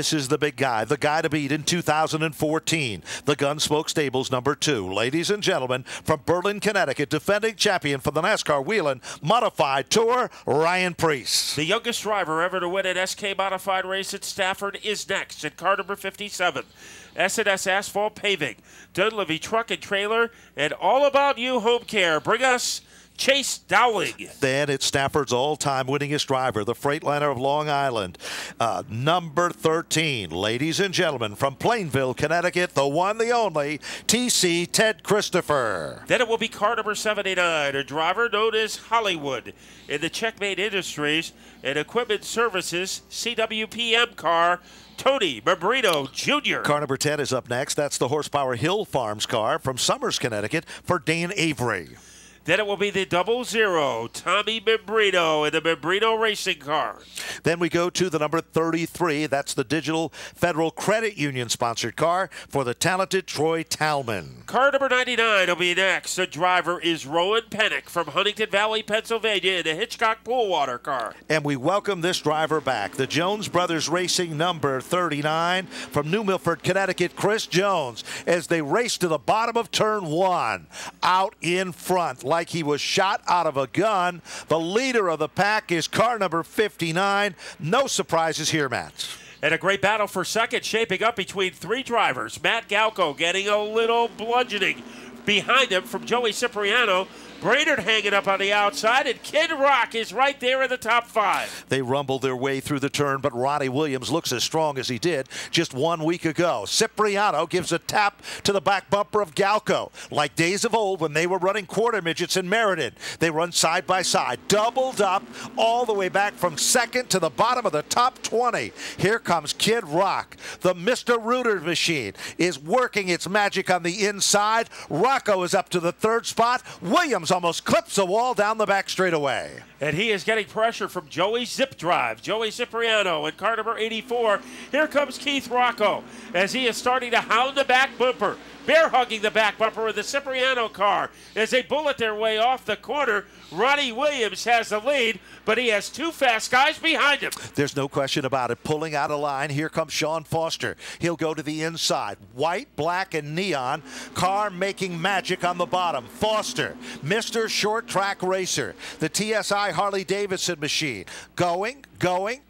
This is the big guy, the guy to beat in 2014. The Gunsmoke Stables #2. Ladies and gentlemen, from Berlin, Connecticut, defending champion for the NASCAR Whelen Modified Tour, Ryan Preece. The youngest driver ever to win an SK Modified race at Stafford is next in car number 57. S&S Asphalt Paving, Dunleavy Truck and Trailer, and All About You Home Care. Bring us Chase Dowling. Then it's Stafford's all-time winningest driver, the Freightliner of Long Island, number 13. Ladies and gentlemen, from Plainville, Connecticut, the one, the only, TC Ted Christopher. Then it will be car number 79, a driver known as Hollywood in the Checkmate Industries and Equipment Services CWPM car, Tony Membrino Jr. Car number 10 is up next. That's the Horsepower Hill Farms car from Somers, Connecticut, for Dane Avery. Then it will be the 00, Tommy Membrino in the Membrino racing car. Then we go to the number 33. That's the Digital Federal Credit Union sponsored car for the talented Troy Talman. Car number 99 will be next. The driver is Rowan Pennick from Huntington Valley, Pennsylvania in the Hitchcock Pool Water car. And we welcome this driver back, the Jones Brothers Racing number 39 from New Milford, Connecticut, Chris Jones, as they race to the bottom of turn 1, out in front like he was shot out of a gun. The leader of the pack is car number 59. No surprises here, Matt. And a great battle for second shaping up between three drivers. Matt Galco getting a little bludgeoning behind him from Joey Cipriano. Brainerd hanging up on the outside, and Kid Rock is right there in the top 5. They rumble their way through the turn, but Ronnie Williams looks as strong as he did just 1 week ago. Cipriano gives a tap to the back bumper of Galco. Like days of old when they were running quarter midgets in Meriden. They run side by side, doubled up all the way back from second to the bottom of the top 20. Here comes Kid Rock. The Mr. Rooter machine is working its magic on the inside. Rocco is up to the 3rd spot. Williams almost clips the wall down the back straightaway. And he is getting pressure from Joey Zip Drive, Joey Cipriano in car number 84. Here comes Keith Rocco as he is starting to hound the back bumper. Bear hugging the back bumper of the Cipriano car as they bullet their way off the corner. Ronnie Williams has the lead, but he has 2 fast guys behind him. There's no question about it. Pulling out of line, here comes Sean Foster. He'll go to the inside. White, black, and neon. Car making magic on the bottom. Foster, Mr. Short Track Racer. The TSI Harley-Davidson machine. Going,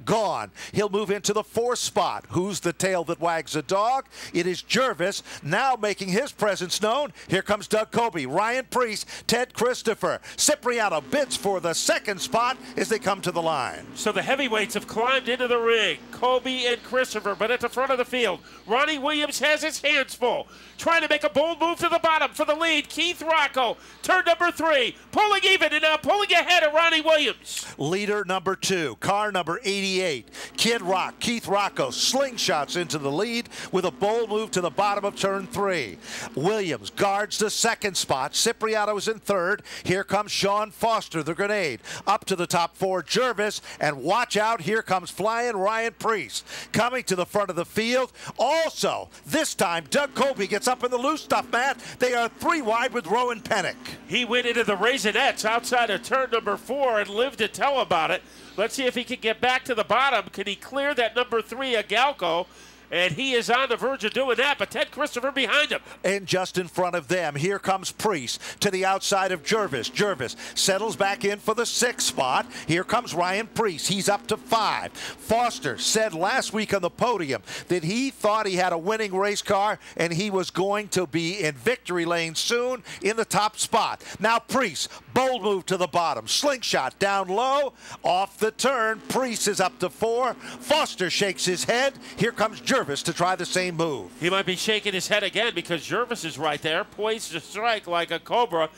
gone. He'll move into the 4th spot. Who's the tail that wags the dog? It is Jervis, now making his presence known. Here comes Doug Colby, Ryan Preece, Ted Christopher. Cipriano bids for the 2nd spot as they come to the line. So the heavyweights have climbed into the ring, Colby and Christopher, but at the front of the field, Ronnie Williams has his hands full, trying to make a bold move to the bottom for the lead. Keith Rocco, turn number 3, pulling even and now pulling ahead of Ronnie Williams. Leader number 2, car number 88, Kid Rock, Keith Rocco, slingshots into the lead with a bold move to the bottom of turn 3. Williams guards the 2nd spot. Cipriano is in 3rd. Here comes Sean Foster, the grenade. Up to the top 4, Jervis, and watch out, here comes flying Ryan Preece. Coming to the front of the field. Also, this time, Doug Colby gets up in the loose stuff, Matt. They are 3 wide with Rowan Pennick. He went into the Raisinets outside of turn number 4 and lived to tell about it. Let's see if he can get back to the bottom. Can he clear that number 3 of Galco? And he is on the verge of doing that, but Ted Christopher behind him. And just in front of them, here comes Preece to the outside of Jervis. Jervis settles back in for the 6th spot. Here comes Ryan Preece. He's up to 5. Foster said last week on the podium that he thought he had a winning race car and he was going to be in victory lane soon in the top spot. Now Preece, bold move to the bottom. Slingshot down low, off the turn. Preece is up to 4. Foster shakes his head. Here comes Jervis to try the same move. He might be shaking his head again because Jervis is right there, poised to strike like a cobra.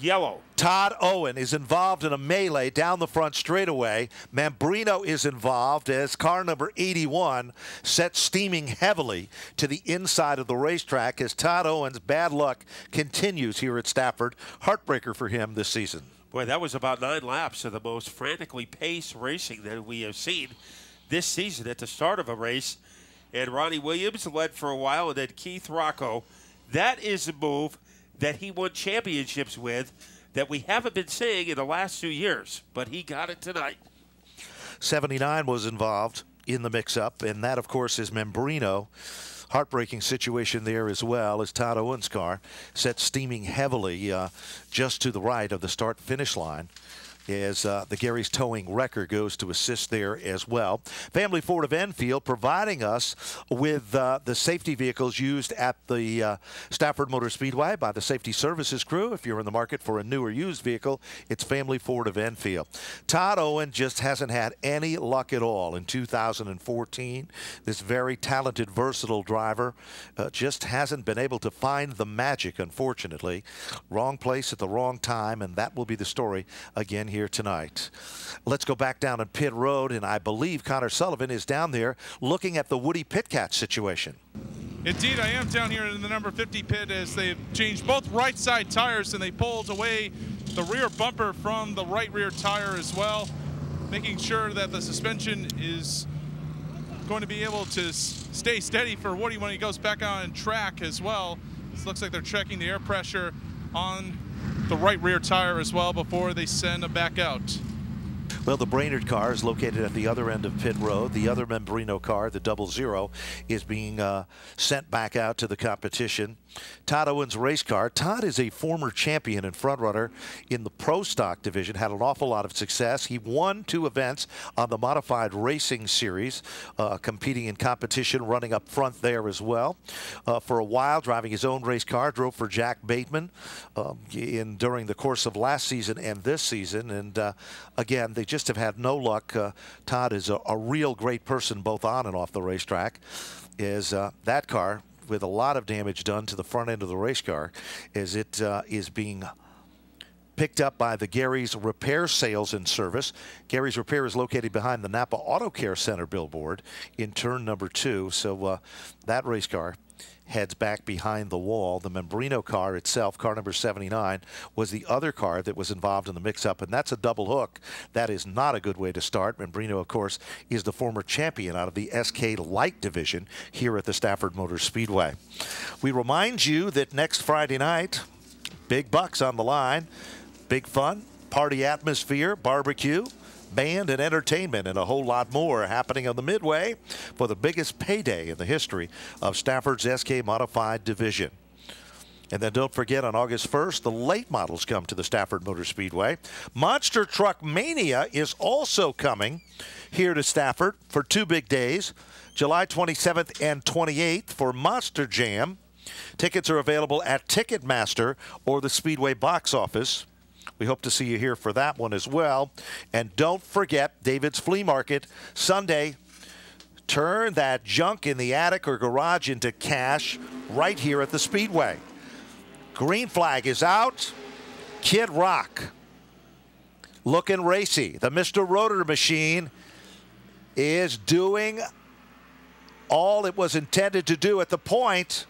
Yellow. Todd Owen is involved in a melee down the front straightaway. Membrino is involved as car number 81 sets steaming heavily to the inside of the racetrack as Todd Owen's bad luck continues here at Stafford. Heartbreaker for him this season. Boy, that was about 9 laps of the most frantically paced racing that we have seen this season at the start of a race. And Ronnie Williams led for a while, and then Keith Rocco. That is a move that he won championships with that we haven't been seeing in the last 2 years, but he got it tonight. 79 was involved in the mix-up, and that, of course, is Membrino. Heartbreaking situation there as well as Todd Owen's car set steaming heavily just to the right of the start-finish line as the Gary's Towing Wrecker goes to assist there as well. Family Ford of Enfield providing us with the safety vehicles used at the Stafford Motor Speedway by the Safety Services crew. If you're in the market for a new or used vehicle, it's Family Ford of Enfield. Todd Owen just hasn't had any luck at all in 2014. This very talented, versatile driver just hasn't been able to find the magic, unfortunately. Wrong place at the wrong time, and that will be the story again here tonight. Let's go back down on pit road, and I believe Connor Sullivan is down there looking at the Woody Pitcat situation. Indeed, I am down here in the number 50 pit as they've changed both right side tires and they pulled away the rear bumper from the right rear tire as well, making sure that the suspension is going to be able to stay steady for Woody when he goes back on track as well. It looks like they're checking the air pressure on the right rear tire as well before they send him back out. Well, the Brainerd car is located at the other end of pit road. The other Membrino car, the 00, is being sent back out to the competition. Todd Owen's race car. Todd is a former champion and frontrunner in the Pro Stock division, had an awful lot of success. He won 2 events on the Modified Racing Series, competing in competition, running up front there as well. For a while, driving his own race car, drove for Jack Bateman during the course of last season and this season. And again, they just have had no luck. Todd is a real great person both on and off the racetrack. That car, with a lot of damage done to the front end of the race car, as it is being picked up by the Gary's Repair Sales and Service. Gary's Repair is located behind the Napa Auto Care Center billboard in turn number 2. So that race car heads back behind the wall. The Membrino car itself, car number 79, was the other car that was involved in the mix-up, and that's a double hook. That is not a good way to start. Membrino, of course, is the former champion out of the SK Light division here at the Stafford Motor Speedway. We remind you that next Friday night, big bucks on the line, big fun, party atmosphere, barbecue, band and entertainment, and a whole lot more happening on the Midway for the biggest payday in the history of Stafford's SK Modified division. And then don't forget, on August 1st, the late models come to the Stafford Motor Speedway. Monster Truck Mania is also coming here to Stafford for 2 big days, July 27th and 28th for Monster Jam. Tickets are available at Ticketmaster or the Speedway box office. We hope to see you here for that one as well. And don't forget David's Flea Market Sunday. Turn that junk in the attic or garage into cash right here at the Speedway. Green flag is out. Kid Rock looking racy. The Mr. Rotor Machine is doing all it was intended to do at the point,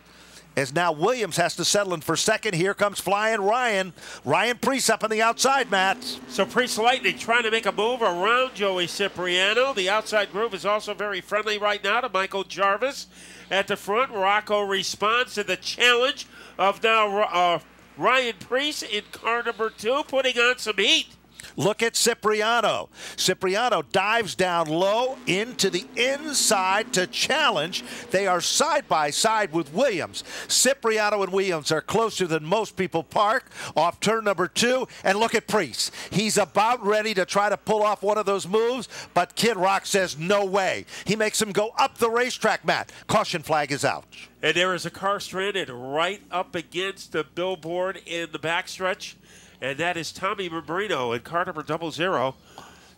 as now Williams has to settle in for second. Here comes flying Ryan. Ryan Preece up on the outside, Matt. So Preece Lightning trying to make a move around Joey Cipriano. The outside groove is also very friendly right now to Michael Jarvis. At the front, Rocco responds to the challenge of now Ryan Preece in car number 2, putting on some heat. Look at Cipriano. Cipriano dives down low into the inside to challenge. They are side by side with Williams. Cipriano and Williams are closer than most people park off turn number 2. And look at Preece. He's about ready to try to pull off one of those moves, but Kid Rock says no way. He makes him go up the racetrack, Matt. Caution flag is out. And there is a car stranded right up against the billboard in the backstretch. And that is Tommy Membrino in car number 00.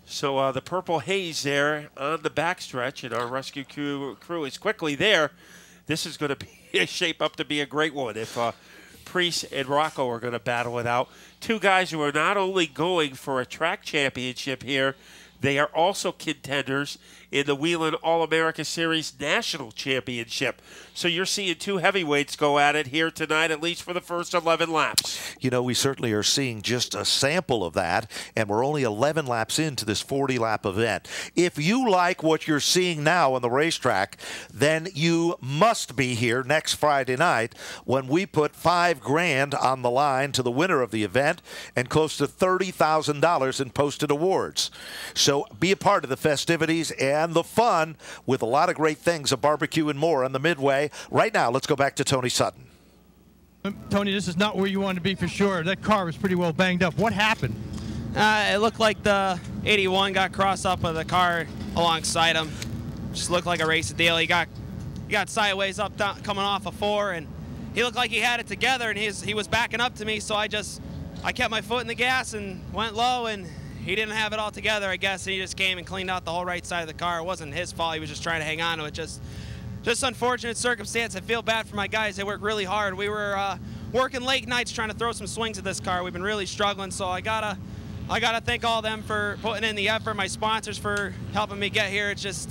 So the purple haze there on the backstretch, and our rescue crew is quickly there. This is going to be shape up to be a great one if Preece and Rocco are going to battle it out. 2 guys who are not only going for a track championship here, they are also contenders in the Whelen All-America Series National Championship. So you're seeing 2 heavyweights go at it here tonight, at least for the first 11 laps. You know, we certainly are seeing just a sample of that, and we're only 11 laps into this 40-lap event. If you like what you're seeing now on the racetrack, then you must be here next Friday night when we put $5 grand on the line to the winner of the event and close to $30,000 in posted awards. So be a part of the festivities and and the fun with a lot of great things, a barbecue and more on the Midway. Right now, let's go back to Tony Sutton. Tony, this is not where you wanted to be for sure. That car was pretty well banged up. What happened? It looked like the 81 got crossed up with a car alongside him. Just looked like a racing deal. He got sideways up down, coming off a 4, and he looked like he had it together, and he was backing up to me, so I kept my foot in the gas and went low, and he didn't have it all together, I guess, and he just came and cleaned out the whole right side of the car. It wasn't his fault. He was just trying to hang on to it. Just unfortunate circumstance. I feel bad for my guys. They worked really hard. We were working late nights trying to throw some swings at this car. We've been really struggling, so I gotta thank all of them for putting in the effort, my sponsors for helping me get here. It's just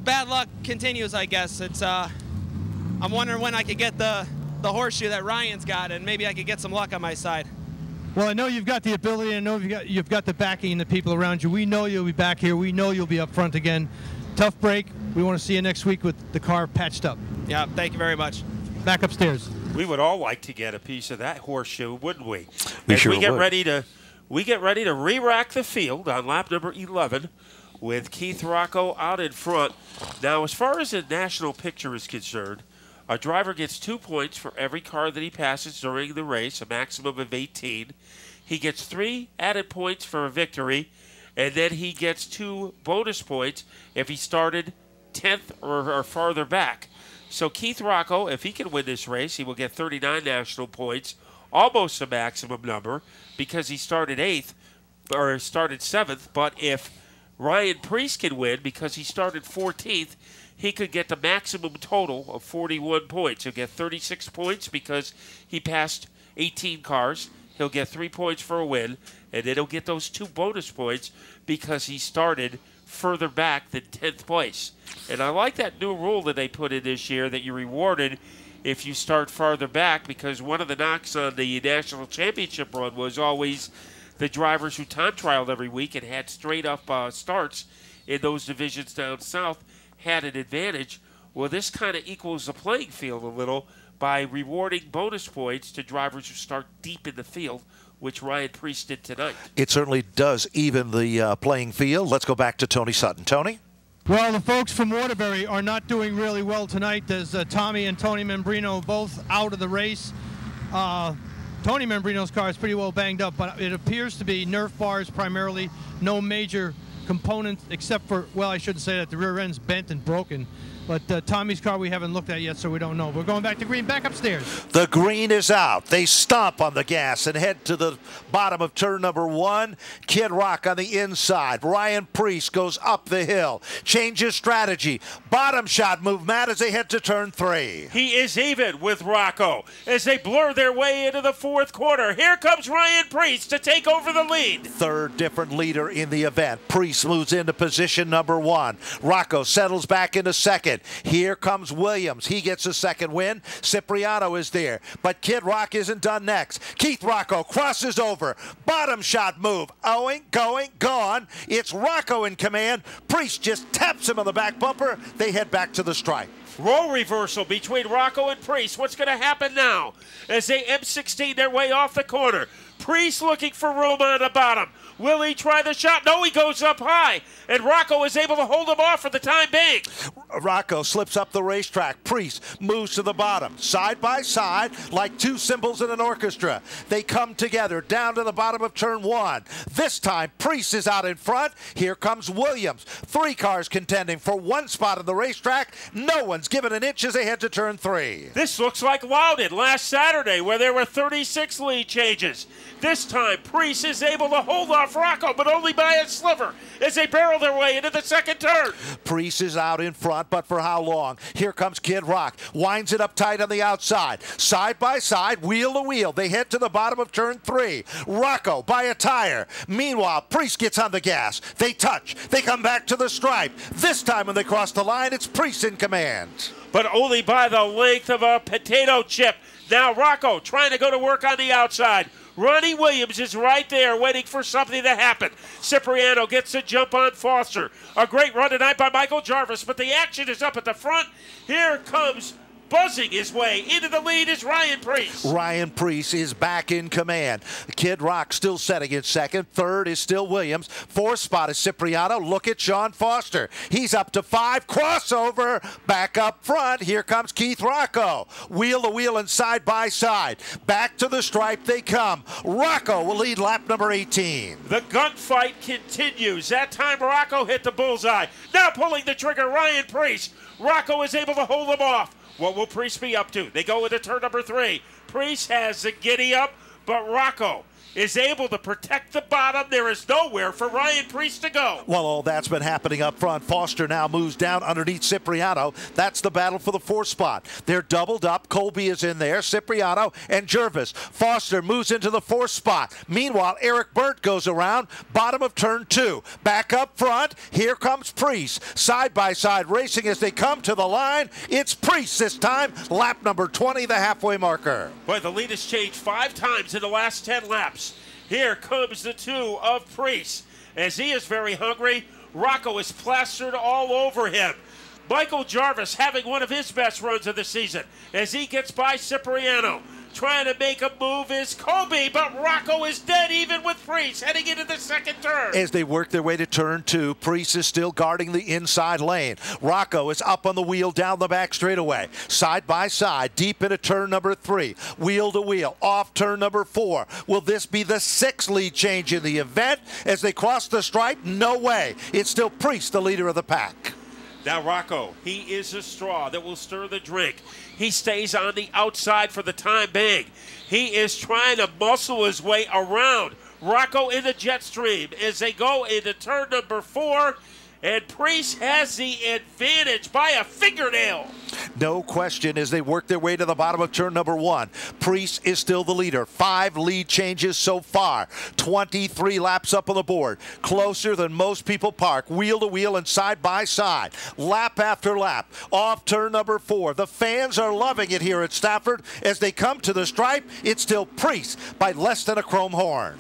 bad luck continues, I guess. I'm wondering when I could get the horseshoe that Ryan's got, and maybe I could get some luck on my side. Well, I know you've got the ability. I know you've got the backing and the people around you. We know you'll be back here. We know you'll be up front again. Tough break. We want to see you next week with the car patched up. Yeah, thank you very much. Back upstairs. We would all like to get a piece of that horseshoe, wouldn't we? We sure would. We get ready to re-rack the field on lap number 11 with Keith Rocco out in front. Now, as far as the national picture is concerned, a driver gets 2 points for every car that he passes during the race, a maximum of 18. He gets 3 added points for a victory, and then he gets 2 bonus points if he started 10th or farther back. So Keith Rocco, if he can win this race, he will get 39 national points, almost a maximum number, because he started 8th or started 7th. But if Ryan Preece can win because he started 14th, he could get the maximum total of 41 points. He'll get 36 points because he passed 18 cars. He'll get 3 points for a win, and then he'll get those 2 bonus points because he started further back than 10th place. And I like that new rule that they put in this year, that you're rewarded if you start farther back, because one of the knocks on the national championship run was always the drivers who time trialed every week and had straight up starts in those divisions down south had an advantage. Well, this kind of equals the playing field a little by rewarding bonus points to drivers who start deep in the field, which Ryan Preece did tonight. It certainly does even the playing field. Let's go back to Tony Sutton. Tony? Well, the folks from Waterbury are not doing really well tonight, as Tommy and Tony Membrino both out of the race. Tony Membrino's car is pretty well banged up, but it appears to be Nerf bars primarily, no major components except for, well, I shouldn't say that, the rear end's bent and broken. But Tommy's car we haven't looked at yet, so we don't know. We're going back to green, back upstairs. The green is out. They stomp on the gas and head to the bottom of turn number 1. Kid Rock on the inside. Ryan Preece goes up the hill. Changes strategy. Bottom shot move, Matt, as they head to turn 3. He is even with Rocco as they blur their way into the 4th quarter. Here comes Ryan Preece to take over the lead. Third different leader in the event. Preece moves into position number 1. Rocco settles back into second. Here comes Williams. He gets a second win. Cipriano is there. But Kid Rock isn't done next. Keith Rocco crosses over. Bottom shot move. Owing, going, gone. It's Rocco in command. Preece just taps him on the back bumper. They head back to the stripe. Role reversal between Rocco and Preece. What's going to happen now as they M16 their way off the corner? Preece looking for room on the bottom. Will he try the shot? No, he goes up high. And Rocco is able to hold him off for the time being. Rocco slips up the racetrack. Preece moves to the bottom. Side by side, like two cymbals in an orchestra. They come together down to the bottom of turn 1. This time, Preece is out in front. Here comes Williams. 3 cars contending for 1 spot on the racetrack. No one's given an inch as they head to turn 3. This looks like Loudon last Saturday, where there were 36 lead changes. This time, Preece is able to hold off Rocco, but only by a sliver as they barrel their way into the second turn. Preece is out in front, but for how long? Here comes Kid Rock. Winds it up tight on the outside. Side by side, wheel to wheel. They head to the bottom of turn 3. Rocco by a tire. Meanwhile, Preece gets on the gas. They touch. They come back to the stripe. This time when they cross the line, it's Preece in command. But only by the length of a potato chip. Now Rocco trying to go to work on the outside. Ronnie Williams is right there waiting for something to happen. Cipriano gets the jump on Foster. A great run tonight by Michael Jarvis, but the action is up at the front. Here comes buzzing his way into the lead is Ryan Preece. Ryan Preece is back in command. Kid Rock still setting in second. Third is still Williams. Fourth spot is Cipriano. Look at Sean Foster. He's up to 5. Crossover. Back up front. Here comes Keith Rocco. Wheel to wheel and side by side. Back to the stripe they come. Rocco will lead lap number 18. The gunfight continues. That time Rocco hit the bullseye. Now pulling the trigger, Ryan Preece. Rocco is able to hold him off. What will Preece be up to? They go into turn number 3. Preece has the giddy up, but Rocco is able to protect the bottom. There is nowhere for Ryan Preece to go. Well, all that's been happening up front. Foster now moves down underneath Cipriano. That's the battle for the 4th spot. They're doubled up. Colby is in there. Cipriano and Jervis. Foster moves into the 4th spot. Meanwhile, Eric Burt goes around. Bottom of turn 2. Back up front. Here comes Preece. Side by side racing as they come to the line. It's Preece this time. Lap number 20, the halfway marker. Boy, the lead has changed 5 times in the last 10 laps. Here comes the 2 of Preece. As he is very hungry, Rocco is plastered all over him. Michael Jarvis having one of his best runs of the season as he gets by Cipriano. Trying to make a move is Colby, but Rocco is dead even with Preece heading into the 2nd turn. As they work their way to turn 2, Preece is still guarding the inside lane. Rocco is up on the wheel down the back straightaway. Side by side, deep into turn number 3. Wheel to wheel, off turn number 4. Will this be the 6th lead change in the event? As they cross the stripe, no way. It's still Preece, the leader of the pack. Now Rocco, he is a straw that will stir the drink. He stays on the outside for the time being. He is trying to muscle his way around Rocco in the jet stream as they go into turn number 4. And Preece has the advantage by a fingernail. No question as they work their way to the bottom of turn number 1. Preece is still the leader. 5 lead changes so far. 23 laps up on the board. Closer than most people park. Wheel to wheel and side by side. Lap after lap. Off turn number 4. The fans are loving it here at Stafford. As they come to the stripe, it's still Preece by less than a chrome horn.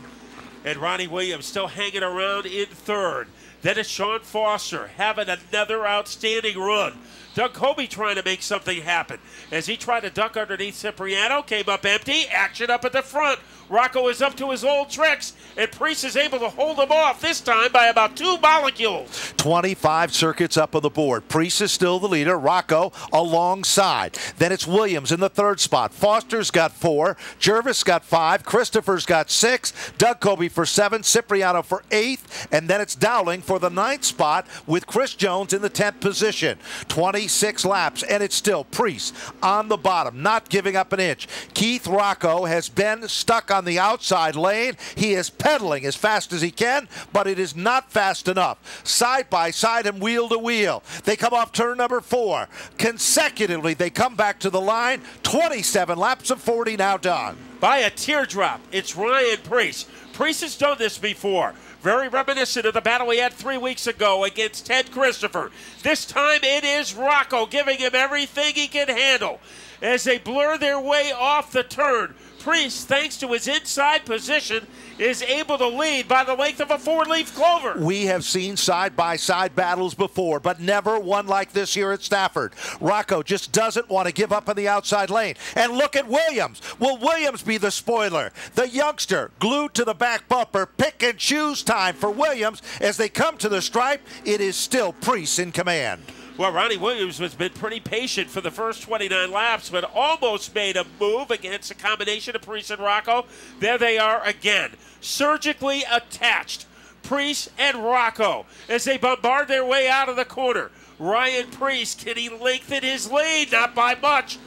And Ronnie Williams still hanging around in 3rd. Then it's Sean Foster having another outstanding run. Doug Colby trying to make something happen. As he tried to duck underneath Cipriano, came up empty, action up at the front. Rocco is up to his old tricks, and Preece is able to hold him off, this time by about 2 molecules. 25 circuits up on the board. Preece is still the leader. Rocco alongside. Then it's Williams in the 3rd spot. Foster's got 4. Jervis got 5. Christopher's got 6. Doug Colby for 7. Cipriano for 8th. And then it's Dowling for the 9th spot with Chris Jones in the 10th position. 26 laps, and it's still Preece on the bottom, not giving up an inch. Keith Rocco has been stuck on the outside lane. He is pedaling as fast as he can, but it is not fast enough. Side by side and wheel to wheel. They come off turn number 4. Consecutively, they come back to the line. 27 laps of 40 now done. By a teardrop, it's Ryan Preece. Preece has done this before. Very reminiscent of the battle he had 3 weeks ago against Ted Christopher. This time it is Rocco giving him everything he can handle. As they blur their way off the turn, Preece, thanks to his inside position, is able to lead by the length of a 4-leaf clover. We have seen side-by-side battles before, but never one like this here at Stafford. Rocco just doesn't want to give up in the outside lane. And look at Williams. Will Williams be the spoiler? The youngster glued to the back bumper. Pick and choose time for Williams. As they come to the stripe, it is still Preece in command. Well, Ronnie Williams has been pretty patient for the first 29 laps, but almost made a move against a combination of Preece and Rocco. There they are again, surgically attached. Preece and Rocco as they bombard their way out of the corner. Ryan Preece, can he lengthen his lead? Not by much.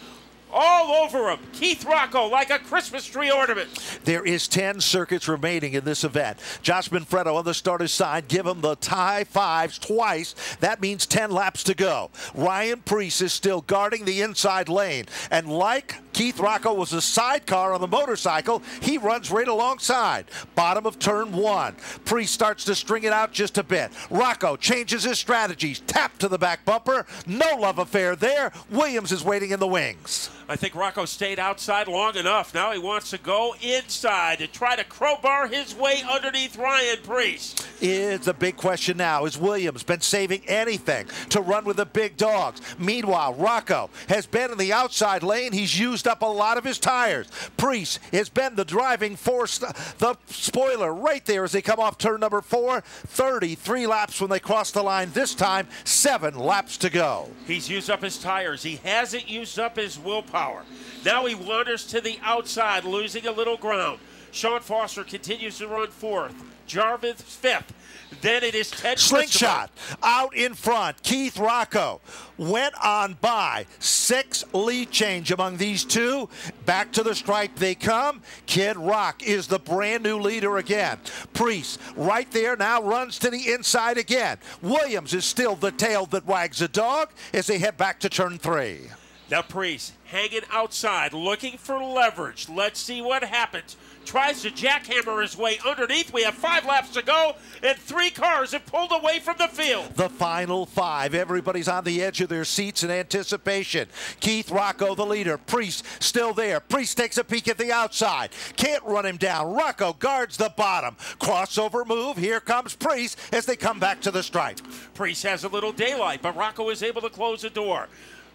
All over him. Keith Rocco like a Christmas tree ornament. There is 10 circuits remaining in this event. Josh Manfredo on the starter's side. Give him the tie 5s twice. That means 10 laps to go. Ryan Preece is still guarding the inside lane. And like Keith Rocco was a sidecar on the motorcycle, he runs right alongside. Bottom of turn 1. Preece starts to string it out just a bit. Rocco changes his strategies. Tap to the back bumper. No love affair there. Williams is waiting in the wings. I think Rocco stayed outside long enough. Now he wants to go inside to try to crowbar his way underneath Ryan Priest. It's a big question now. Has Williams been saving anything to run with the big dogs? Meanwhile, Rocco has been in the outside lane. He's used up a lot of his tires. Priest has been the driving force, the spoiler right there as they come off turn number 4. 33 laps when they cross the line this time. 7 laps to go. He's used up his tires. He hasn't used up his willpower. Now he wanders to the outside, losing a little ground. Sean Foster continues to run 4th. Jarvis 5th. Then it is Ted Slingshot out in front. Keith Rocco went on by. 6 lead change among these two. Back to the stripe they come. Kid Rock is the brand new leader again. Priest right there now runs to the inside again. Williams is still the tail that wags the dog as they head back to turn 3. Now Priest hanging outside, looking for leverage. Let's see what happens. Tries to jackhammer his way underneath. We have 5 laps to go, and 3 cars have pulled away from the field. The final 5. Everybody's on the edge of their seats in anticipation. Keith Rocco, the leader. Priest still there. Priest takes a peek at the outside. Can't run him down. Rocco guards the bottom. Crossover move. Here comes Priest as they come back to the stripe. Priest has a little daylight, but Rocco is able to close the door.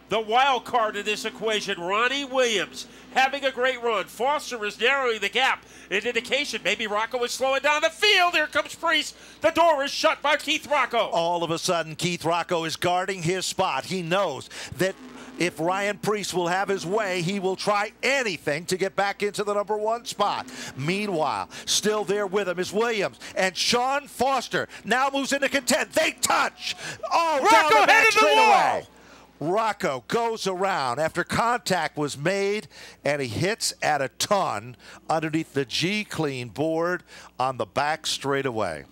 The wild card in this equation, Ronnie Williams, having a great run. Foster is narrowing the gap. An indication maybe Rocco is slowing down the field. Here comes Priest. The door is shut by Keith Rocco. All of a sudden, Keith Rocco is guarding his spot. He knows that if Ryan Priest will have his way, he will try anything to get back into the number 1 spot. Meanwhile, still there with him is Williams. And Sean Foster now moves into content. They touch. Oh, Rocco down the back headed the wall. straightaway. Rocco goes around after contact was made, and he hits at a ton underneath the G-Clean board on the back straightaway.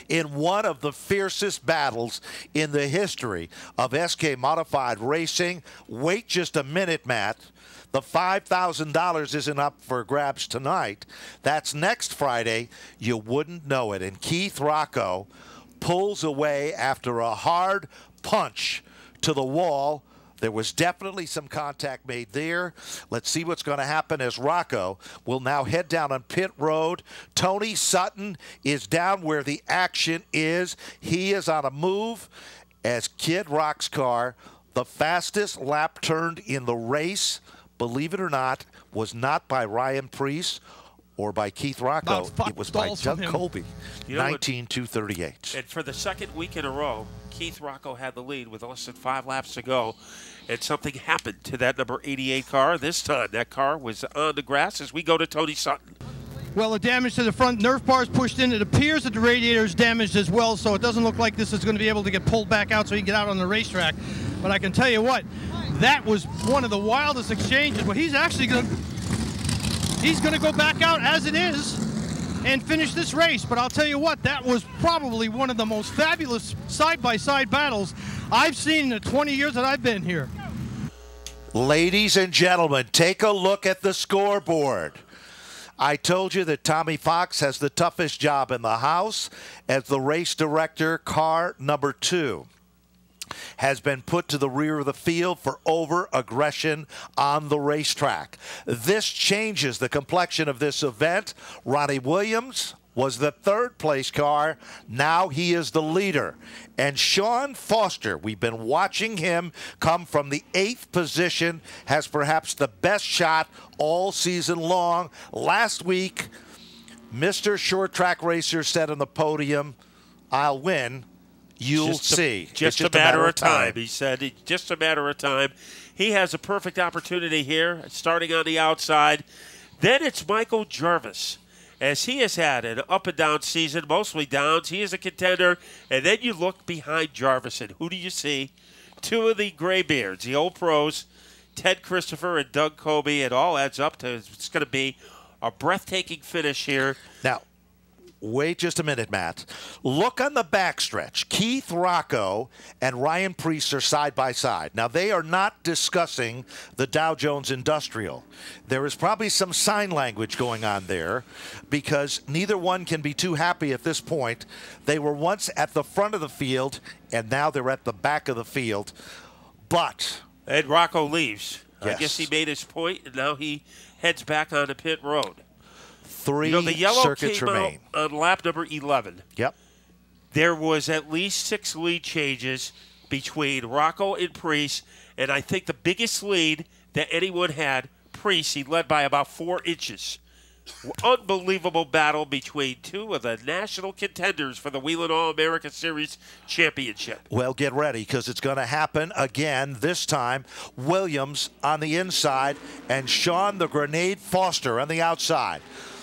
In one of the fiercest battles in the history of SK Modified Racing, wait just a minute, Matt. The $5,000 isn't up for grabs tonight. That's next Friday. You wouldn't know it. And Keith Rocco pulls away after a hard punch to the wall. There was definitely some contact made there. Let's see what's going to happen as Rocco will now head down on pit road. Tony Sutton is down where the action is. He is on a move as Kid Rock's car, the fastest lap turned in the race, believe it or not, was not by Ryan Priest or by Keith Rocco. It was by Doug Colby, 19,238. And for the second week in a row, Keith Rocco had the lead with less than 5 laps to go. And something happened to that number 88 car. This time, that car was on the grass as we go to Tony Sutton. Well, the damage to the front Nerf bar is pushed in. It appears that the radiator is damaged as well, so it doesn't look like this is going to be able to get pulled back out so he can get out on the racetrack. But I can tell you what, that was one of the wildest exchanges. But he's actually going to go back out as it is and finish this race. But I'll tell you what, that was probably one of the most fabulous side-by-side battles I've seen in the 20 years that I've been here. Ladies and gentlemen, take a look at the scoreboard. I told you that Tommy Fox has the toughest job in the house as the race director. Car number 2 has been put to the rear of the field for over-aggression on the racetrack. This changes the complexion of this event. Ronnie Williams was the 3rd place car. Now he is the leader. And Sean Foster, we've been watching him come from the 8th position, has perhaps the best shot all season long. Last week, Mr. Short Track Racer said on the podium, "I'll win. You'll see. Just a matter of time." He said, just a matter of time. He has a perfect opportunity here, starting on the outside. Then it's Michael Jarvis, as he has had an up-and-down season, mostly downs. He is a contender. And then you look behind Jarvis, and who do you see? 2 of the graybeards, the old pros, Ted Christopher and Doug Colby. It all adds up to it's going to be a breathtaking finish here. Now, wait just a minute, Matt. Look on the backstretch. Keith Rocco and Ryan Priest are side by side. Now, they are not discussing the Dow Jones Industrial. There is probably some sign language going on there because neither one can be too happy at this point. They were once at the front of the field, and now they're at the back of the field. But and Rocco leaves. Yes. I guess he made his point, and now he heads back onto pit road. 3 the yellow circuits came remain. out on lap number 11. Yep. There was at least 6 lead changes between Rocco and Priest, and I think the biggest lead that anyone had, Priest, he led by about 4 inches. Unbelievable battle between 2 of the national contenders for the Whelen All-America Series Championship. Well, get ready, because it's going to happen again. This time, Williams on the inside and Sean the Grenade Foster on the outside.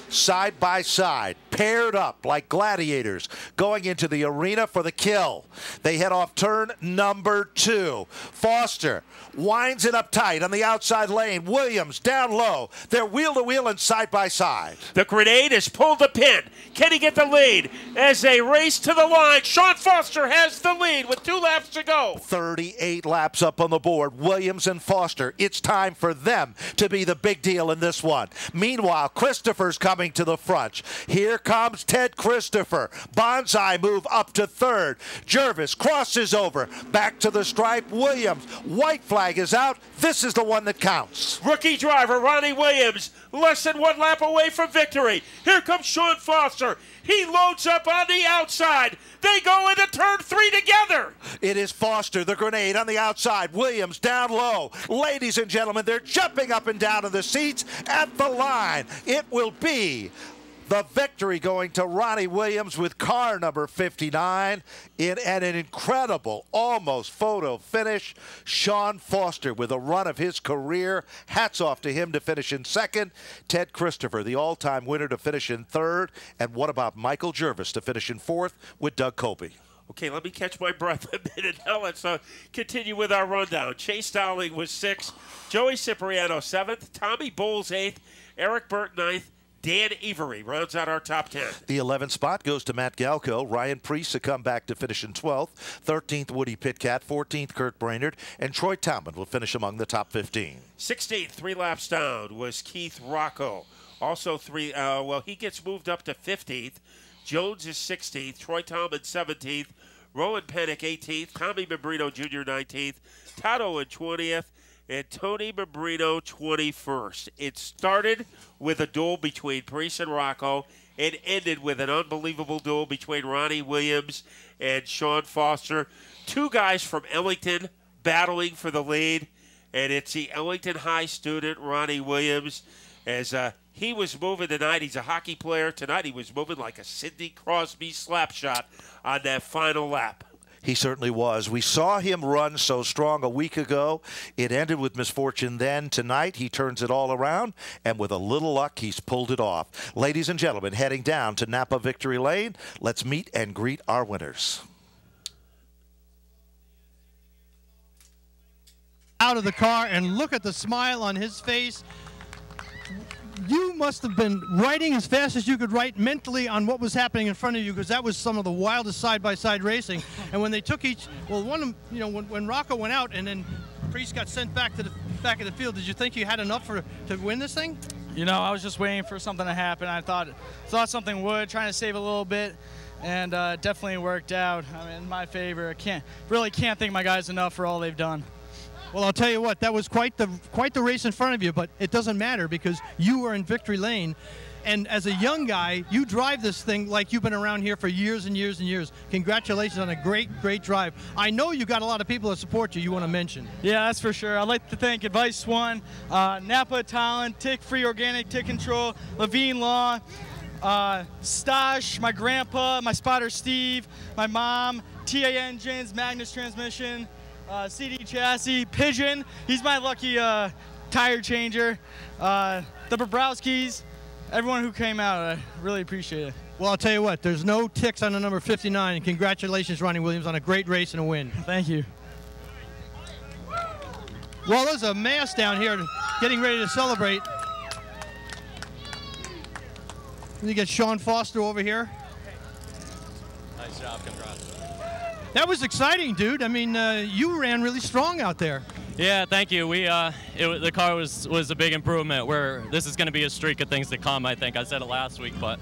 Side by side, paired up like gladiators, going into the arena for the kill. They head off turn number 2. Foster winds it up tight on the outside lane. Williams down low. They're wheel to wheel and side by side. The Grenade has pulled the pin. Can he get the lead as they race to the line? Sean Foster has the lead with 2 laps to go. 38 laps up on the board. Williams and Foster. It's time for them to be the big deal in this one. Meanwhile, Christopher's coming to the front. Here comes Ted Christopher. Bonsai move up to 3rd. Jervis crosses over. Back to the stripe. Williams. White flag is out. This is the one that counts. Rookie driver Ronnie Williams, less than 1 lap away from victory. Here comes Sean Foster. He loads up on the outside. They go into turn 3 together. It is Foster, the Grenade, on the outside. Williams down low. Ladies and gentlemen, they're jumping up and down in the seats at the line. It will be the victory going to Ronnie Williams with car number 59 in an incredible, almost photo finish. Sean Foster with a run of his career. Hats off to him to finish in 2nd. Ted Christopher, the all-time winner, to finish in 3rd. And what about Michael Jervis to finish in 4th with Doug Colby? Okay, let me catch my breath a minute. Now let's continue with our rundown. Chase Dowling was 6th. Joey Cipriano 7th. Tommy Bowles 8th. Eric Burt 9th. Dan Avery rounds out our top 10. The 11th spot goes to Matt Galco. Ryan Priest to come back to finish in 12th. 13th, Woody Pitcat. 14th, Kurt Brainerd. And Troy Talbot will finish among the top 15. 16th, 3 laps down, was Keith Rocco. Also he gets moved up to 15th. Jones is 16th. Troy Talbot 17th. Rowan Pennick 18th. Tommy Membrino Jr. 19th. Todd Owen 20th. And Tony Membrino 21st. It started with a duel between Priest and Rocco. It ended with an unbelievable duel between Ronnie Williams and Sean Foster. 2 guys from Ellington battling for the lead. And it's the Ellington High student, Ronnie Williams, as he was moving tonight. He's a hockey player. Tonight he was moving like a Sidney Crosby slap shot on that final lap. He certainly was. We saw him run so strong a week ago. It ended with misfortune then. Tonight, he turns it all around, and with a little luck, he's pulled it off. Ladies and gentlemen, heading down to Napa Victory Lane, let's meet and greet our winners. Out of the car, and look at the smile on his face. You must have been writing as fast as you could write mentally on what was happening in front of you, because that was some of the wildest side-by-side racing. And when they took when Rocco went out and then Priest got sent back to the back of the field, did you think you had enough to win this thing? You know, I was just waiting for something to happen. I thought something would, trying to save a little bit, and definitely worked out. I mean, in my favor. I really can't thank my guys enough for all they've done. Well, I'll tell you what, that was quite the race in front of you, but it doesn't matter because you were in victory lane. And as a young guy, you drive this thing like you've been around here for years and years and years. Congratulations on a great, great drive. I know you got a lot of people that support you want to mention. Yeah, that's for sure. I'd like to thank Advice One, Napa Talent, Tick Free Organic Tick Control, Levine Law, Stash, my grandpa, my spotter Steve, my mom, TA Engines, Magnus Transmission, CD Chassis, Pigeon, he's my lucky tire changer, the Bobrowskis, everyone who came out, I really appreciate it. Well, I'll tell you what, there's no ticks on the number 59, and congratulations, Ronnie Williams, on a great race and a win. Thank you. Well, there's a mass down here getting ready to celebrate. You get Sean Foster over here. Nice job, congrats. That was exciting, dude. I mean, you ran really strong out there. Yeah, thank you. The car was a big improvement. This is going to be a streak of things to come. I think I said it last week, but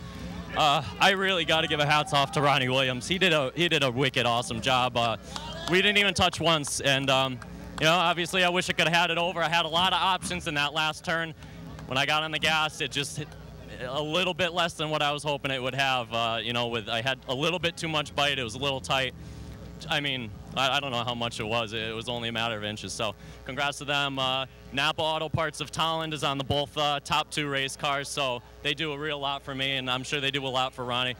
I really got to give a hats off to Ronnie Williams. He did a wicked awesome job. We didn't even touch once, and You know, obviously I wish I could have had it over. I had a lot of options in that last turn. When I got on the gas, it just hit a little bit less than what I was hoping it would have. You know, I had a little bit too much bite. It was a little tight. I mean, I don't know how much it was. It was only a matter of inches. So congrats to them. Napa Auto Parts of Tolland is on the both top 2 race cars, so they do a real lot for me, and I'm sure they do a lot for Ronnie.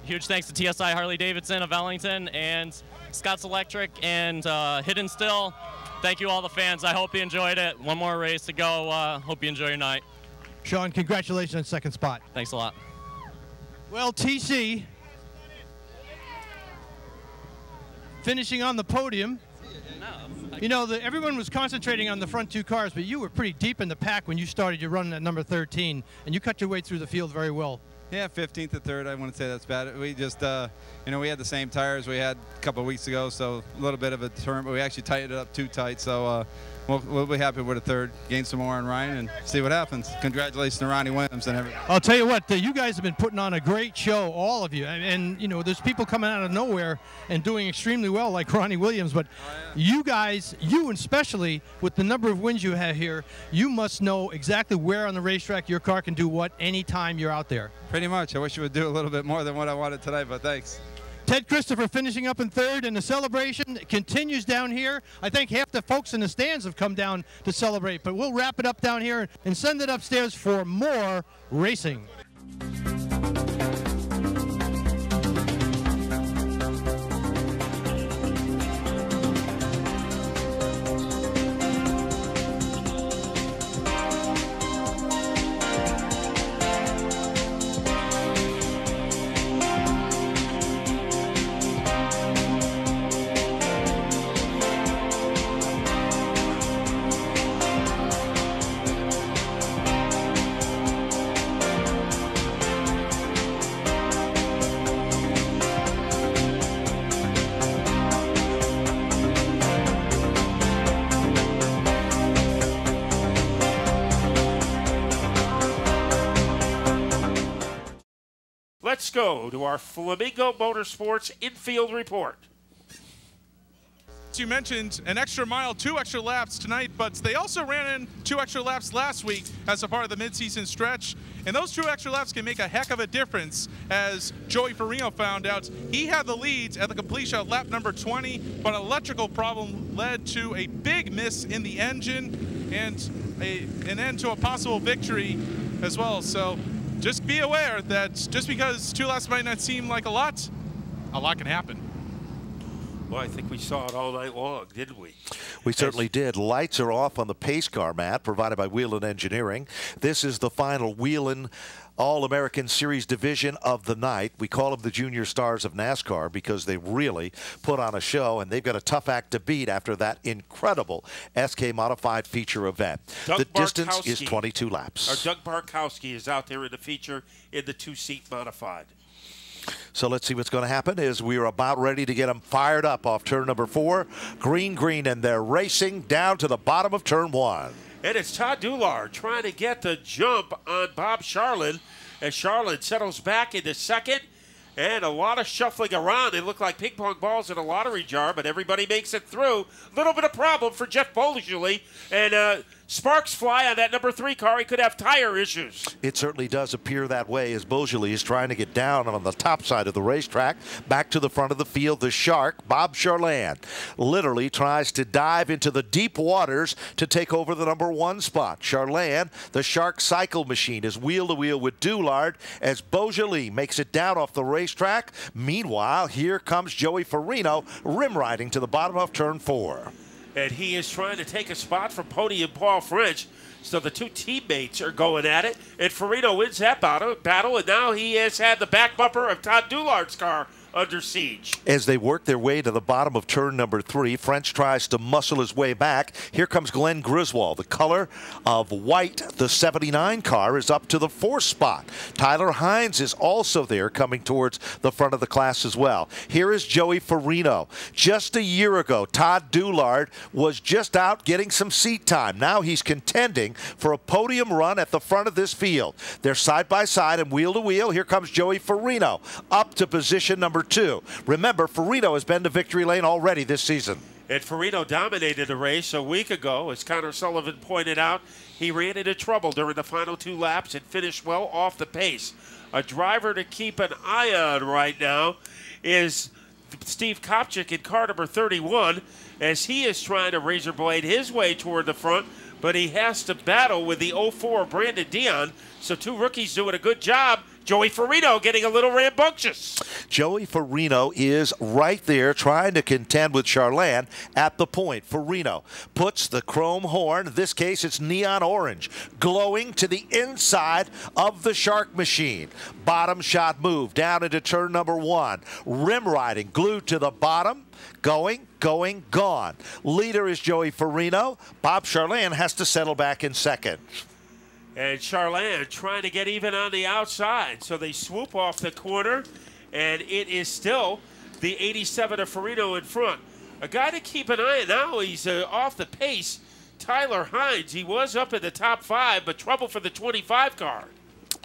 Huge thanks to TSI Harley-Davidson of Ellington and Scott's Electric and Hidden Still. Thank you all the fans. I hope you enjoyed it. One more race to go. Hope you enjoy your night. Sean, congratulations on second spot. Thanks a lot. Well, TC finishing on the podium. You know, everyone was concentrating on the front 2 cars, but you were pretty deep in the pack when you started your run at number 13, and you cut your way through the field very well. Yeah, 15th to 3rd. I wouldn't say that's bad. We just, you know, we had the same tires we had a couple of weeks ago, so a little bit of a turn, but we actually tightened it up too tight. So we'll be happy with a 3rd, gain some more on Ryan, and see what happens. Congratulations to Ronnie Williams and everything. I'll tell you what, you guys have been putting on a great show, all of you. And you know, there's people coming out of nowhere and doing extremely well, like Ronnie Williams. But you guys, you especially, with the number of wins you have here, you must know exactly where on the racetrack your car can do what anytime you're out there. Pretty much. I wish you would do a little bit more than what I wanted tonight, but thanks. Ted Christopher finishing up in 3rd, and the celebration continues down here. I think half the folks in the stands have come down to celebrate, but we'll wrap it up down here and send it upstairs for more racing. Let's go to our Flamingo Motorsports infield report. You mentioned an extra mile, 2 extra laps tonight, but they also ran in 2 extra laps last week as a part of the midseason stretch. And those 2 extra laps can make a heck of a difference, as Joey Farino found out. He had the lead at the completion of lap number 20, but an electrical problem led to a big miss in the engine and an end to a possible victory as well. So just be aware that just because 2 laps might not seem like a lot can happen. Well, I think we saw it all night long, didn't we? We certainly did. Lights are off on the pace car mat provided by Whelen Engineering. This is the final Whelen All-American Series division of the night. We call them the junior stars of NASCAR because they really put on a show, and they've got a tough act to beat after that incredible SK Modified feature event. The distance is 22 laps. Doug Barkowski is out there in the feature in the 2-seat modified. So let's see what's going to happen as we are about ready to get them fired up off turn number 4. Green, and they're racing down to the bottom of turn 1. And it's Todd Doulard trying to get the jump on Bob Charlin as Charlin settles back into 2nd. And a lot of shuffling around. They look like ping pong balls in a lottery jar, but everybody makes it through. Little bit of problem for Jeff Bolgely. And sparks fly on that number 3 car. He could have tire issues. It certainly does appear that way as Bolgely is trying to get down on the top side of the racetrack. Back to the front of the field, the Shark, Bob Charlin, literally tries to dive into the deep waters to take over the number 1 spot. Charlin, the Shark cycle machine, is wheel to wheel with Doulard as Bolgely makes it down off the racetrack. Meanwhile, here comes Joey Farino rim riding to the bottom of turn 4. And he is trying to take a spot from Pony and Paul French. So the 2 teammates are going at it. And Farino wins that battle. And now he has had the back bumper of Todd Doulard's car under siege. As they work their way to the bottom of turn number 3, French tries to muscle his way back. Here comes Glenn Griswold. The color of white, the 79 car, is up to the 4th spot. Tyler Hines is also there, coming towards the front of the class as well. Here is Joey Farino. Just a year ago, Todd Doulard was just out getting some seat time. Now he's contending for a podium run at the front of this field. They're side by side and wheel to wheel. Here comes Joey Farino up to position number 2. Remember, Farino has been to victory lane already this season. And Farino dominated the race a week ago. As Connor Sullivan pointed out, he ran into trouble during the final 2 laps and finished well off the pace. A driver to keep an eye on right now is Steve Kopchik in car number 31, as he is trying to razor blade his way toward the front, but he has to battle with the 04 Brandon Dion. So 2 rookies doing a good job. Joey Farino getting a little rambunctious. Joey Farino is right there trying to contend with Charland at the point. Farino puts the chrome horn, in this case it's neon orange, glowing to the inside of the Shark machine. Bottom shot move down into turn number 1. Rim riding glued to the bottom. Going, gone. Leader is Joey Farino. Bob Charland has to settle back in second. And Charland trying to get even on the outside. So they swoop off the corner, and it is still the 87 of Farino in front. A guy to keep an eye on now, he's off the pace. Tyler Hines, he was up in the top 5, but trouble for the 25 car.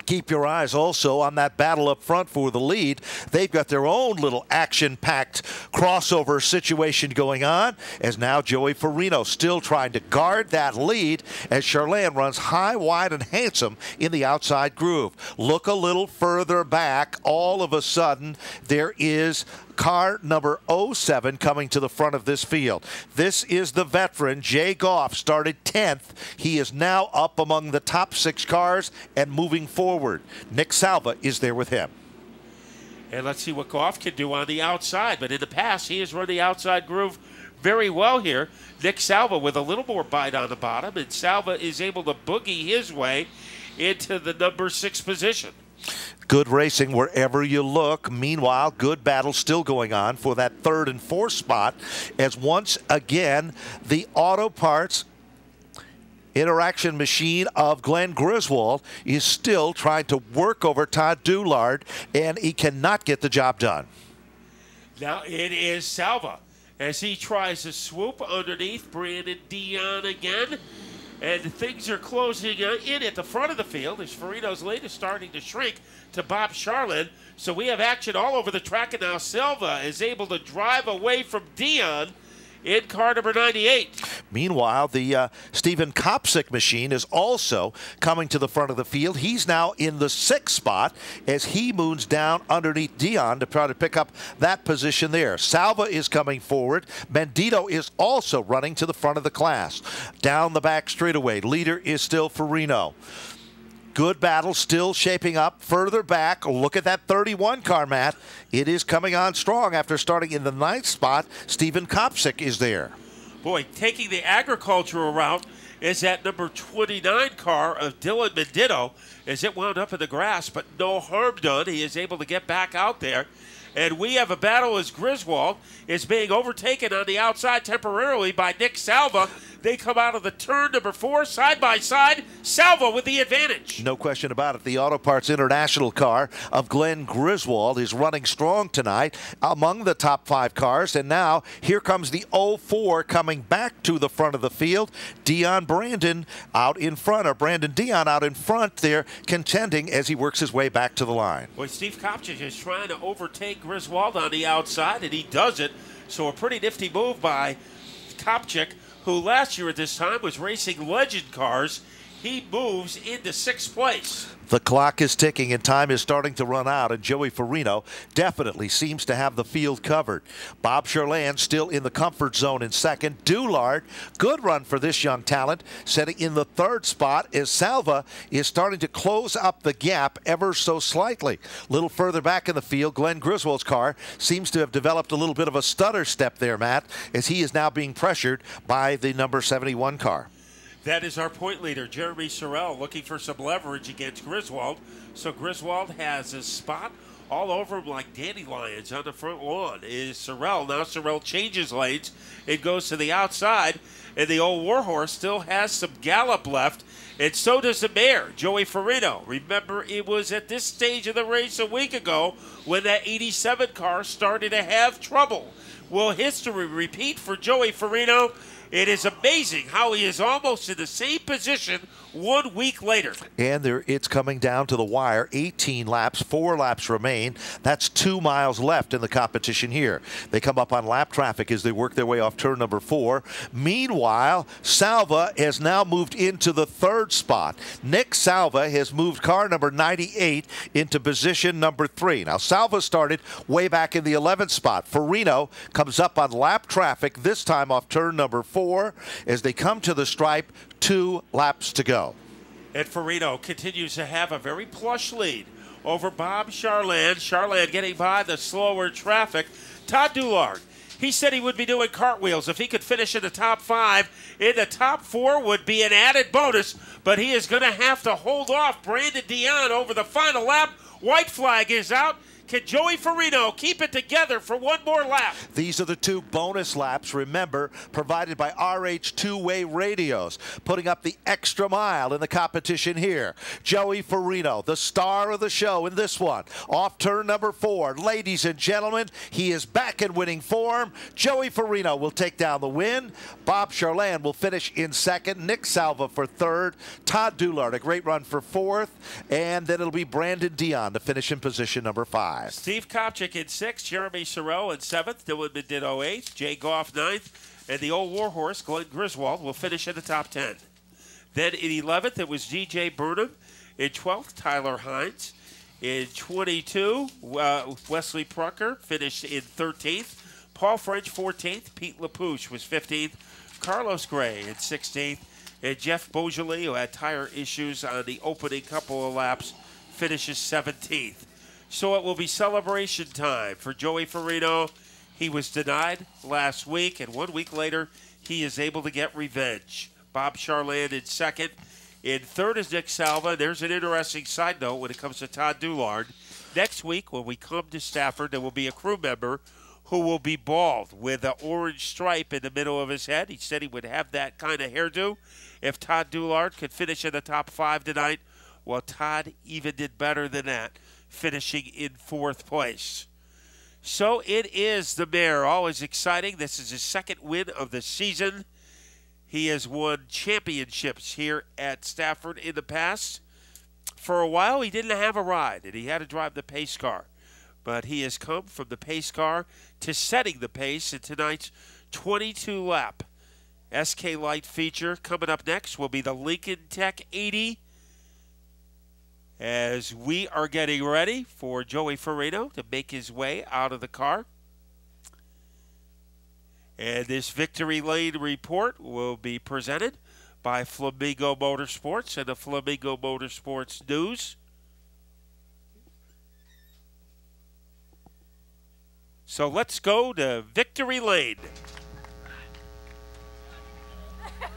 Keep your eyes also on that battle up front for the lead. They've got their own little action-packed crossover situation going on, as now Joey Farino still trying to guard that lead as Charland runs high, wide, and handsome in the outside groove. Look a little further back. All of a sudden, there is car number 07 coming to the front of this field. This is the veteran, Jay Goff, started 10th. He is now up among the top 6 cars and moving forward. Nick Salva is there with him. And let's see what Goff can do on the outside. But in the past, he has run the outside groove very well here. Nick Salva with a little more bite on the bottom, and Salva is able to boogie his way into the number 6 position. Good racing wherever you look. Meanwhile, good battle still going on for that 3rd and 4th spot, as once again the auto parts interaction machine of Glenn Griswold is still trying to work over Todd Doulard, and he cannot get the job done. Now it is Salva as he tries to swoop underneath Brandon Dion again. And things are closing in at the front of the field as Farino's lead is starting to shrink to Bob Charland. So we have action all over the track, and now Silva is able to drive away from Dion in car number 98. Meanwhile, the Stephen Kopsik machine is also coming to the front of the field. He's now in the 6th spot as he moves down underneath Dion to try to pick up that position there. Salva is coming forward. Mendito is also running to the front of the class. Down the back straightaway, leader is still Farino. Good battle still shaping up further back. Look at that 31 car, Matt. It is coming on strong after starting in the 9th spot. Stephen Kopsik is there. Boy, taking the agricultural route is that number 29 car of Dylan Mendito as it wound up in the grass, but no harm done. He is able to get back out there. And we have a battle as Griswold is being overtaken on the outside temporarily by Nick Salva. They come out of the turn number 4, side by side. Salva with the advantage. No question about it. The Auto Parts International car of Glenn Griswold is running strong tonight among the top 5 cars. And now here comes the 04 coming back to the front of the field. Brandon out in front, or Brandon Dion out in front there, contending as he works his way back to the line. Boy, Steve Kopchik is trying to overtake Griswold on the outside, and he does it. So a pretty nifty move by Kopchik, who last year at this time was racing legend cars. He moves into 6th place. The clock is ticking and time is starting to run out, and Joey Farino definitely seems to have the field covered. Bob Charland still in the comfort zone in 2nd. Doulard, good run for this young talent, setting in the 3rd spot as Salva is starting to close up the gap ever so slightly. A little further back in the field, Glenn Griswold's car seems to have developed a little bit of a stutter step there, Matt, as he is now being pressured by the number 71 car. That is our point leader, Jeremy Sorrell, looking for some leverage against Griswold. So Griswold has a spot all over him like dandelions on the front lawn is Sorrell. Now Sorrell changes lanes and goes to the outside And the old Warhorse still has some gallop left, and so does the mare, Joey Farino. Remember, it was at this stage of the race a week ago when that 87 car started to have trouble. Will history repeat for Joey Farino? It is amazing how he is almost in the same position 1 week later. And it's coming down to the wire. 18 laps, 4 laps remain. That's 2 miles left in the competition here. They come up on lap traffic as they work their way off turn number 4. Meanwhile, Salva has now moved into the 3rd spot. Nick Salva has moved car number 98 into position number 3. Now, Salva started way back in the 11th spot. Farino comes up on lap traffic, this time off turn number 4. As they come to the stripe, 2 laps to go. And Farino continues to have a very plush lead over Bob Charland. Charland getting by the slower traffic. Todd Doulard, he said he would be doing cartwheels if he could finish in the top 5. In the top 4 would be an added bonus, but he is going to have to hold off Brandon Dion over the final lap. White flag is out. Can Joey Farino keep it together for 1 more lap? These are the 2 bonus laps, remember, provided by RH two-way radios, putting up the extra mile in the competition here. Joey Farino, the star of the show in this one, off turn number 4. Ladies and gentlemen, he is back in winning form. Joey Farino will take down the win. Bob Charland will finish in 2nd. Nick Salva for 3rd. Todd Doulard, a great run for 4th. And then it'll be Brandon Dion to finish in position number 5. Steve Kopchik in 6th, Jeremy Sorrell in 7th, Dylan Menditto 8th, Jay Goff 9th, and the old Warhorse, Glenn Griswold, will finish in the top 10. Then in 11th, it was DJ Burnham. In 12th, Tyler Hines. In 22, Wesley Prucker finished in 13th. Paul French 14th. Pete Lapouche was 15th. Carlos Gray in 16th. And Jeff Beaujolais, who had tire issues on the opening couple of laps, finishes 17th. So it will be celebration time for Joey Farino. He was denied last week, and 1 week later, he is able to get revenge. Bob Charland in 2nd. In 3rd is Nick Salva. There's an interesting side note when it comes to Todd Doulard. Next week, when we come to Stafford, there will be a crew member who will be bald with an orange stripe in the middle of his head. He said he would have that kind of hairdo if Todd Doulard could finish in the top 5 tonight. Well, Todd even did better than that, finishing in 4th place. So it is the mare. Always exciting. This is his 2nd win of the season. He has won championships here at Stafford in the past. For a while, he didn't have a ride, and he had to drive the pace car. But he has come from the pace car to setting the pace in tonight's 22-lap SK Light feature. Coming up next will be the Lincoln Tech 80, as we are getting ready for Joey Farino to make his way out of the car. And this Victory Lane report will be presented by Flamingo Motorsports and the Flamingo Motorsports News. So let's go to Victory Lane.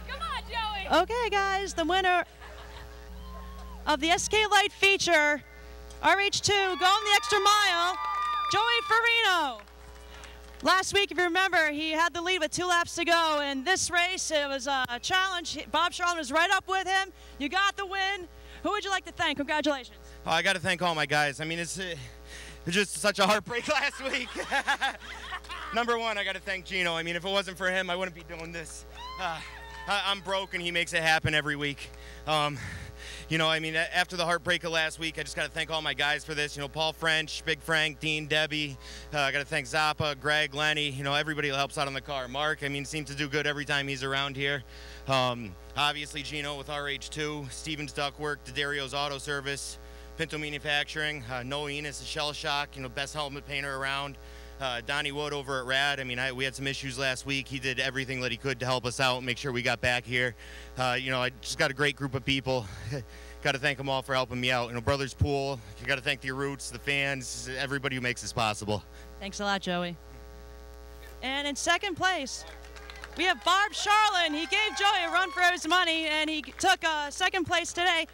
Come on, Joey. Okay, guys, the winner of the SK Light feature, RH2, going the extra mile, Joey Farino. Last week, if you remember, he had the lead with 2 laps to go. In this race, it was a challenge. Bob Charland was right up with him. You got the win. Who would you like to thank? Congratulations. Oh, I got to thank all my guys. I mean, it's just such a heartbreak last week. Number 1, I got to thank Gino. I mean, if it wasn't for him, I wouldn't be doing this. I'm broke, and he makes it happen every week. You know, I mean, after the heartbreak of last week, I just got to thank all my guys for this. You know, Paul French, Big Frank, Dean, Debbie. I got to thank Zappa, Greg, Lenny. You know, everybody who helps out on the car. Mark, I mean, seems to do good every time he's around here. Obviously, Gino with RH2, Stevens Ductwork, D'Addario's Auto Service, Pinto Manufacturing, Noah Enos, Shell Shock, you know, best helmet painter around. Donnie Wood over at Rad. I mean, we had some issues last week. He did everything that he could to help us out and make sure we got back here. You know, I just got a great group of people. Got to thank them all for helping me out. You know, Brothers Pool, you got to thank the Roots, the fans, everybody who makes this possible. Thanks a lot, Joey. And in 2nd place, we have Bob Charland. He gave Joey a run for his money, and he took 2nd place today.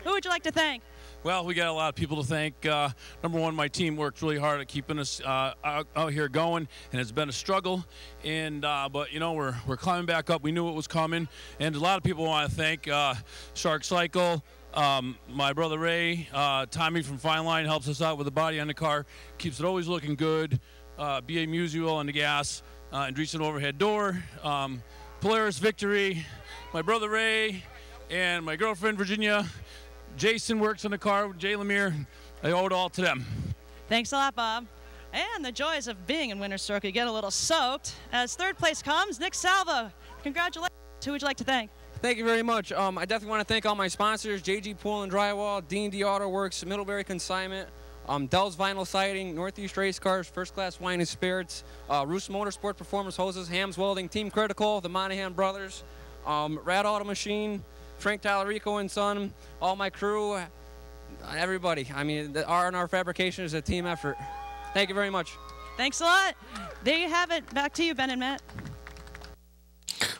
Who would you like to thank? Well, we got a lot of people to thank. Number one, my team worked really hard at keeping us out here going, and it's been a struggle. And but you know, we're climbing back up. We knew it was coming, and a lot of people want to thank Shark Cycle. My brother Ray, Tommy from Fine Line helps us out with the body on the car, keeps it always looking good. BA Musial on the gas, Andreessen overhead door, Polaris Victory, my brother Ray, and my girlfriend Virginia. Jason works in the car with Jay Lemire. I owe it all to them. Thanks a lot, Bob. And the joys of being in winner's circle, you get a little soaked. As third place comes, Nick Salva. Congratulations. Who would you like to thank? Thank you very much. I definitely want to thank all my sponsors, JG Pool and Drywall, D&D Auto Works, Middlebury Consignment, Dell's Vinyl Siding, Northeast Race Cars, First Class Wine and Spirits, Roos Motorsport Performance Hoses, Hams Welding, Team Critical, the Monahan Brothers, Rad Auto Machine, Frank Tallarico and Son, all my crew, everybody. I mean, the R&R Fabrication is a team effort. Thank you very much. Thanks a lot. There you have it. Back to you, Ben and Matt.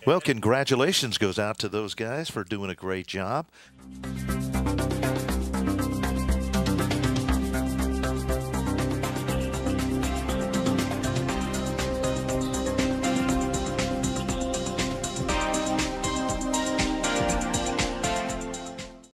Well, congratulations goes out to those guys for doing a great job.